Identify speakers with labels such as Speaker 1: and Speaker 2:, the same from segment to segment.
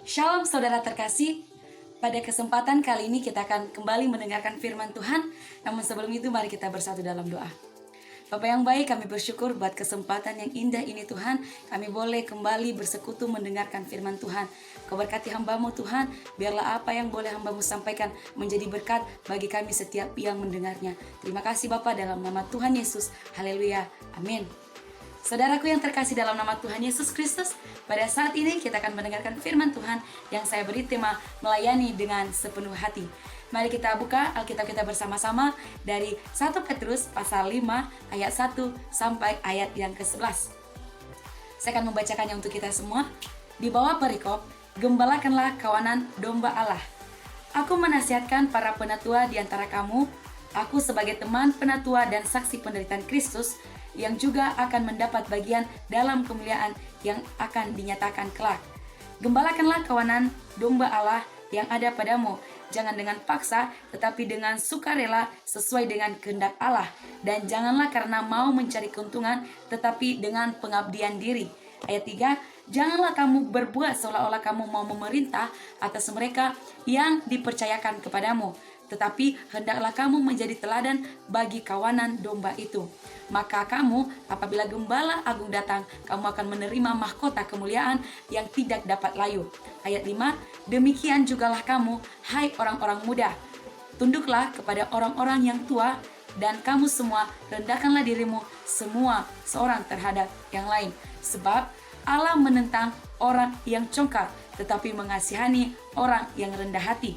Speaker 1: Shalom saudara terkasih, pada kesempatan kali ini kita akan kembali mendengarkan firman Tuhan. Namun sebelum itu mari kita bersatu dalam doa. Bapa yang baik, kami bersyukur buat kesempatan yang indah ini Tuhan. Kami boleh kembali bersekutu mendengarkan firman Tuhan. Kau berkati hamba-Mu Tuhan, biarlah apa yang boleh hamba-Mu sampaikan menjadi berkat bagi kami setiap yang mendengarnya. Terima kasih Bapa, dalam nama Tuhan Yesus. Haleluya, amin. Saudaraku yang terkasih dalam nama Tuhan Yesus Kristus, pada saat ini kita akan mendengarkan firman Tuhan yang saya beri tema melayani dengan sepenuh hati. Mari kita buka Alkitab kita bersama-sama dari 1 Petrus pasal 5 ayat 1 sampai ayat yang ke-11. Saya akan membacakannya untuk kita semua. Di bawah perikop, gembalakanlah kawanan domba Allah. Aku menasihatkan para penatua di antara kamu, aku sebagai teman penatua dan saksi penderitaan Kristus, yang juga akan mendapat bagian dalam kemuliaan yang akan dinyatakan kelak. Gembalakanlah kawanan domba Allah yang ada padamu, jangan dengan paksa, tetapi dengan sukarela sesuai dengan kehendak Allah. Dan janganlah karena mau mencari keuntungan, tetapi dengan pengabdian diri. Ayat 3, janganlah kamu berbuat seolah-olah kamu mau memerintah atas mereka yang dipercayakan kepadamu, tetapi hendaklah kamu menjadi teladan bagi kawanan domba itu. Maka kamu, apabila gembala agung datang, kamu akan menerima mahkota kemuliaan yang tidak dapat layu. Ayat 5, demikian jugalah kamu, hai orang-orang muda. Tunduklah kepada orang-orang yang tua, dan kamu semua rendahkanlah dirimu semua seorang terhadap yang lain. Sebab Allah menentang orang yang congkak, tetapi mengasihani orang yang rendah hati.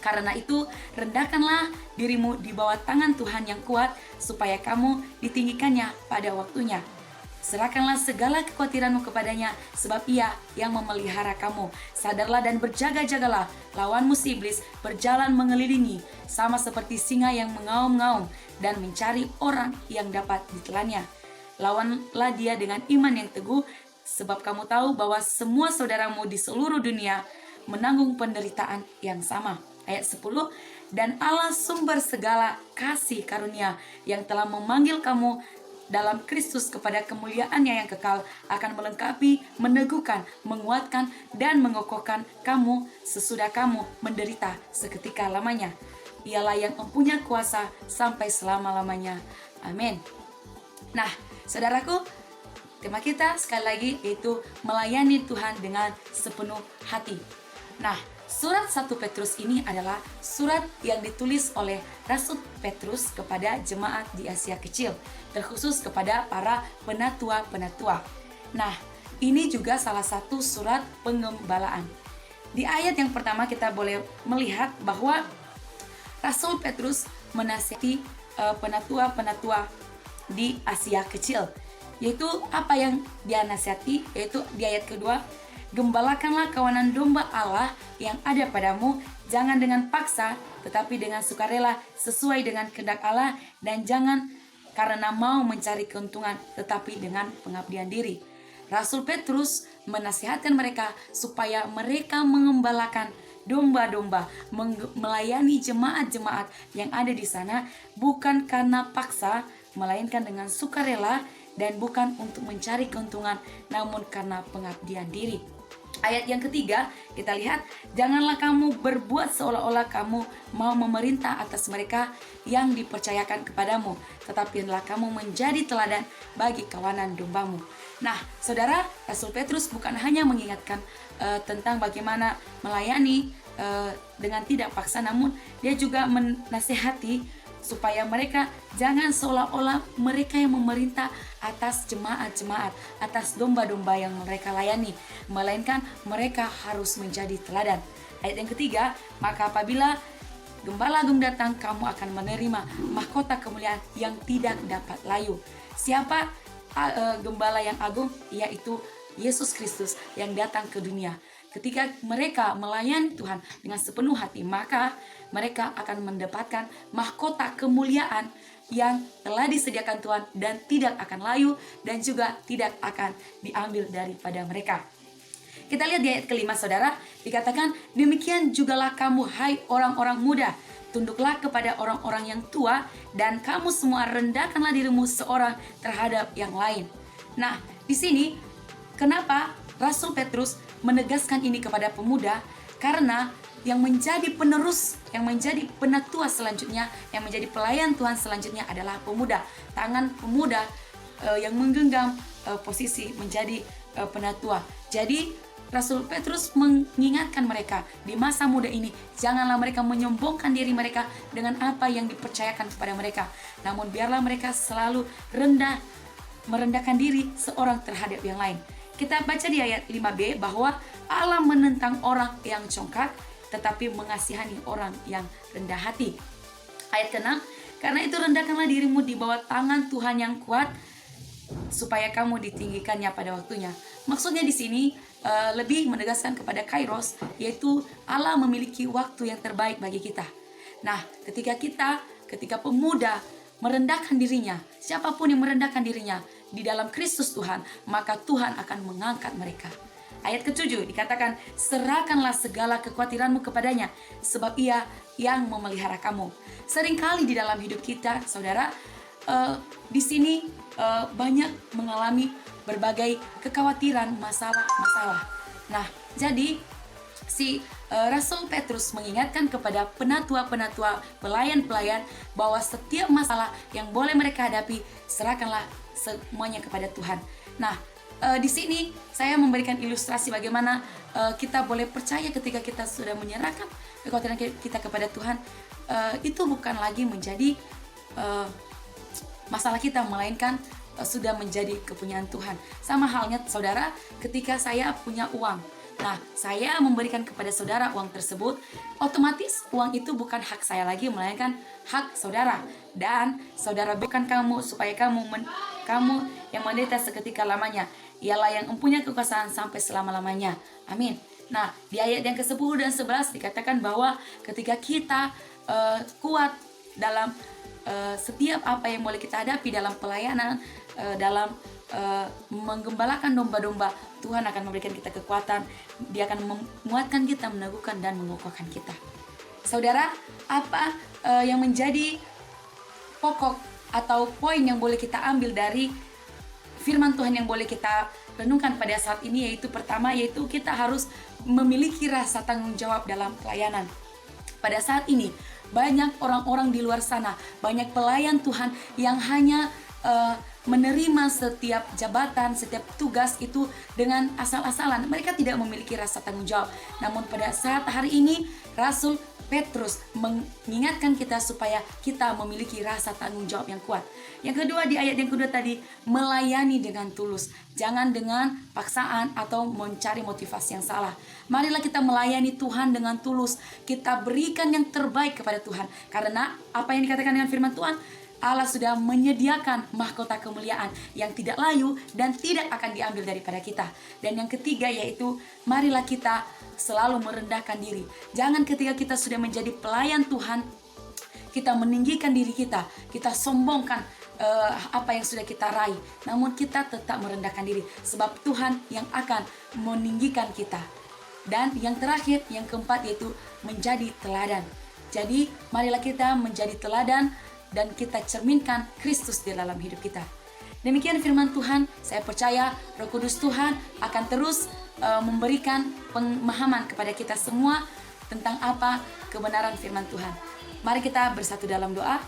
Speaker 1: Karena itu, rendahkanlah dirimu di bawah tangan Tuhan yang kuat, supaya kamu ditinggikannya pada waktunya. Serahkanlah segala kekhawatiranmu kepadanya, sebab Ia yang memelihara kamu. Sadarlah dan berjaga-jagalah, lawanmu si iblis berjalan mengelilingi, sama seperti singa yang mengaum-ngaum dan mencari orang yang dapat ditelannya. Lawanlah dia dengan iman yang teguh, sebab kamu tahu bahwa semua saudaramu di seluruh dunia menanggung penderitaan yang sama. Ayat 10, dan Allah sumber segala kasih karunia yang telah memanggil kamu dalam Kristus kepada kemuliaannya yang kekal, akan melengkapi, meneguhkan, menguatkan, dan mengokohkan kamu sesudah kamu menderita seketika lamanya. Ialah yang mempunyai kuasa sampai selama-lamanya. Amin. Nah, saudaraku, tema kita sekali lagi yaitu melayani Tuhan dengan sepenuh hati. Nah, surat 1 Petrus ini adalah surat yang ditulis oleh Rasul Petrus kepada jemaat di Asia Kecil, terkhusus kepada para penatua-penatua. Nah, ini juga salah satu surat pengembalaan. Di ayat yang pertama kita boleh melihat bahwa Rasul Petrus menasihati penatua-penatua di Asia Kecil. Yaitu apa yang dia nasihati, yaitu di ayat kedua, gembalakanlah kawanan domba Allah yang ada padamu, jangan dengan paksa, tetapi dengan sukarela sesuai dengan kehendak Allah, dan jangan karena mau mencari keuntungan, tetapi dengan pengabdian diri. Rasul Petrus menasihatkan mereka supaya mereka mengembalakan domba-domba, melayani jemaat-jemaat yang ada di sana, bukan karena paksa, melainkan dengan sukarela, dan bukan untuk mencari keuntungan, namun karena pengabdian diri. Ayat yang ketiga, kita lihat, janganlah kamu berbuat seolah-olah kamu mau memerintah atas mereka yang dipercayakan kepadamu, tetapi hendaklah kamu menjadi teladan bagi kawanan dombamu. Nah, saudara, Rasul Petrus bukan hanya mengingatkan tentang bagaimana melayani dengan tidak paksa, namun dia juga menasihati supaya mereka jangan seolah-olah mereka yang memerintah atas jemaat-jemaat, atas domba-domba yang mereka layani, melainkan mereka harus menjadi teladan. Ayat yang ketiga, maka apabila gembala agung datang, kamu akan menerima mahkota kemuliaan yang tidak dapat layu. Siapa gembala yang agung? Yaitu Yesus Kristus yang datang ke dunia. Ketika mereka melayani Tuhan dengan sepenuh hati, maka mereka akan mendapatkan mahkota kemuliaan yang telah disediakan Tuhan dan tidak akan layu dan juga tidak akan diambil daripada mereka. Kita lihat di ayat kelima, saudara, dikatakan, demikian jugalah kamu, hai orang-orang muda, tunduklah kepada orang-orang yang tua, dan kamu semua rendahkanlah dirimu seorang terhadap yang lain. Nah, di sini kenapa Rasul Petrus menegaskan ini kepada pemuda karena yang menjadi penerus, yang menjadi penatua selanjutnya, yang menjadi pelayan Tuhan selanjutnya adalah pemuda. Tangan pemuda yang menggenggam posisi menjadi penatua. Jadi Rasul Petrus mengingatkan mereka di masa muda ini, janganlah mereka menyombongkan diri mereka dengan apa yang dipercayakan kepada mereka. Namun biarlah mereka selalu merendahkan diri seorang terhadap yang lain. Kita baca di ayat 5b bahwa Allah menentang orang yang congkak, tetapi mengasihani orang yang rendah hati. Ayat ke-6, karena itu rendahkanlah dirimu di bawah tangan Tuhan yang kuat, supaya kamu ditinggikannya pada waktunya. Maksudnya di sini lebih menegaskan kepada Kairos, yaitu Allah memiliki waktu yang terbaik bagi kita. Nah, ketika pemuda merendahkan dirinya, siapapun yang merendahkan dirinya di dalam Kristus Tuhan, maka Tuhan akan mengangkat mereka. Ayat ke-7 dikatakan, serahkanlah segala kekhawatiranmu kepadanya, sebab ia yang memelihara kamu. Seringkali di dalam hidup kita, saudara, di sini banyak mengalami berbagai kekhawatiran, masalah. Nah, jadi si Rasul Petrus mengingatkan kepada penatua-penatua, pelayan-pelayan bahwa setiap masalah yang boleh mereka hadapi, serahkanlah semuanya kepada Tuhan. Nah, di sini saya memberikan ilustrasi bagaimana kita boleh percaya ketika kita sudah menyerahkan kekhawatiran kita kepada Tuhan, itu bukan lagi menjadi masalah kita, melainkan sudah menjadi kepunyaan Tuhan. Sama halnya saudara, ketika saya punya uang, nah saya memberikan kepada saudara uang tersebut, otomatis uang itu bukan hak saya lagi, melainkan hak saudara. Dan saudara bukan kamu supaya kamu yang menderita seketika lamanya, ialah yang mempunyai kekuasaan sampai selama-lamanya. Amin. Nah, di ayat yang ke-10 dan 11 dikatakan bahwa ketika kita kuat dalam setiap apa yang boleh kita hadapi dalam pelayanan, dalam menggembalakan domba-domba, Tuhan akan memberikan kita kekuatan. Dia akan menguatkan kita, meneguhkan dan mengokohkan kita. Saudara, apa yang menjadi pokok atau poin yang boleh kita ambil dari firman Tuhan yang boleh kita renungkan pada saat ini, yaitu pertama, yaitu kita harus memiliki rasa tanggung jawab dalam pelayanan. Pada saat ini banyak orang-orang di luar sana, banyak pelayan Tuhan yang hanya menerima setiap jabatan, setiap tugas itu dengan asal-asalan. Mereka tidak memiliki rasa tanggung jawab. Namun pada saat hari ini Rasul Petrus mengingatkan kita supaya kita memiliki rasa tanggung jawab yang kuat. Yang kedua, di ayat yang kedua tadi, melayani dengan tulus, jangan dengan paksaan atau mencari motivasi yang salah. Marilah kita melayani Tuhan dengan tulus, kita berikan yang terbaik kepada Tuhan. Karena apa yang dikatakan dengan firman Tuhan, Allah sudah menyediakan mahkota kemuliaan yang tidak layu dan tidak akan diambil daripada kita. Dan yang ketiga, yaitu marilah kita selalu merendahkan diri. Jangan ketika kita sudah menjadi pelayan Tuhan, kita meninggikan diri kita sombongkan apa yang sudah kita raih. Namun kita tetap merendahkan diri, sebab Tuhan yang akan meninggikan kita. Dan yang terakhir, yang keempat, yaitu menjadi teladan. Jadi marilah kita menjadi teladan dan kita cerminkan Kristus di dalam hidup kita. Demikian firman Tuhan. Saya percaya Roh Kudus Tuhan akan terus memberikan pemahaman kepada kita semua tentang apa kebenaran firman Tuhan. Mari kita bersatu dalam doa.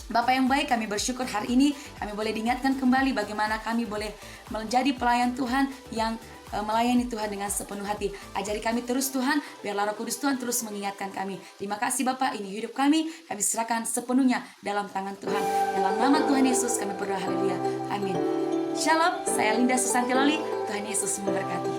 Speaker 1: Bapa yang baik, kami bersyukur hari ini kami boleh diingatkan kembali bagaimana kami boleh menjadi pelayan Tuhan yang melayani Tuhan dengan sepenuh hati. Ajari kami terus Tuhan, biarlah Roh Kudus Tuhan terus mengingatkan kami. Terima kasih Bapa, ini hidup kami serahkan sepenuhnya dalam tangan Tuhan. Dalam nama Tuhan Yesus kami berdoa, haleluya, amin. Shalom, saya Linda Susanti Loli, Tuhan Yesus memberkati.